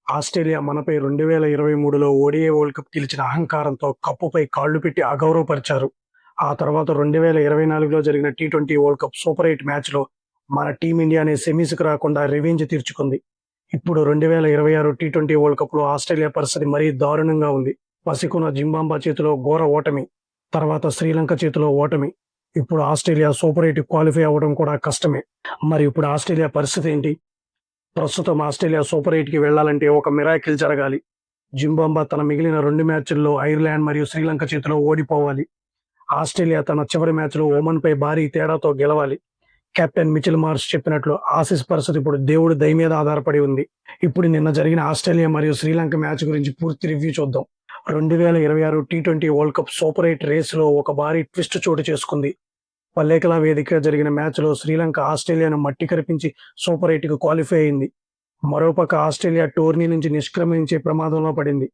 Australia మనపై 2023లో ODI world cup గెలిచిన అహంకారంతో కప్పుపై కాళ్లు పెట్టి అగౌరవపరిచారు. ఆ తర్వాత 2024లో జరిగిన టీ20 వరల్డ్ కప్ సూపర్ 8 మ్యాచ్‌లో మన టీమిండియానే సెమీస్‌కి రాకుండా రివెంజ్ తీర్చుకుంది. ఇప్పుడు 2026 టీ20 వరల్డ్ కప్‌లో ఆస్ట్రేలియా పరిస్థితి మరీ దారుణంగా ఉంది. పసికున్న జింబాబ్వే చేతిలో ఘోర ఓటమి, తర్వాత శ్రీలంక చేతిలో ఓటమి. ఇప్పుడు ఆస్ట్రేలియా సూపర్ 8కి క్వాలిఫై అవ్వడం కూడా కష్టమే. మరి ఇప్పుడు ఆస్ట్రేలియా పరిస్థితి ఏంటి? ప్రస్తుతం ఆస్ట్రేలియా సూపర్ 8కి వెళ్లాలంటే ఒక మిరాకిల్ జరగాలి. జింబాబ్వే తన మిగిలిన 2 మ్యాచ్‌ల్లో ఐర్లాండ్ మరియు శ్రీలంక చేతిలో ఓడిపోవాలి. ఆస్ట్రేలియా తన చివరి మ్యాచ్‌లో ఒమన్‌పై భారీ తేడాతో గెలవాలి. కెప్టెన్ మిచెల్ మార్ష్ చెప్పినట్లు ఆసీస్ పరిస్థితి ఇప్పుడు దేవుడి దయ మీద ఆధారపడి ఉంది. ఇప్పుడు నిన్న జరిగిన ఆస్ట్రేలియా మరియు శ్రీలంక మ్యాచ్ గురించి పూర్తి రివ్యూ చూద్దాం. 2026 టీ20 వరల్డ్ కప్ సూపర్ 8 రేస్‌లో ఒక భారీ ట్విస్ట్ చోటు చేసుకుంది. పల్లేకల వేదికగా జరిగిన మ్యాచ్‌లో శ్రీలంక ఆస్ట్రేలియాను మట్టి కరిపించి సూపర్ 8కి క్వాలిఫై అయింది. మరోపక్క ఆస్ట్రేలియా టోర్నీ నుంచి నిష్క్రమించే ప్రమాదంలో పడింది.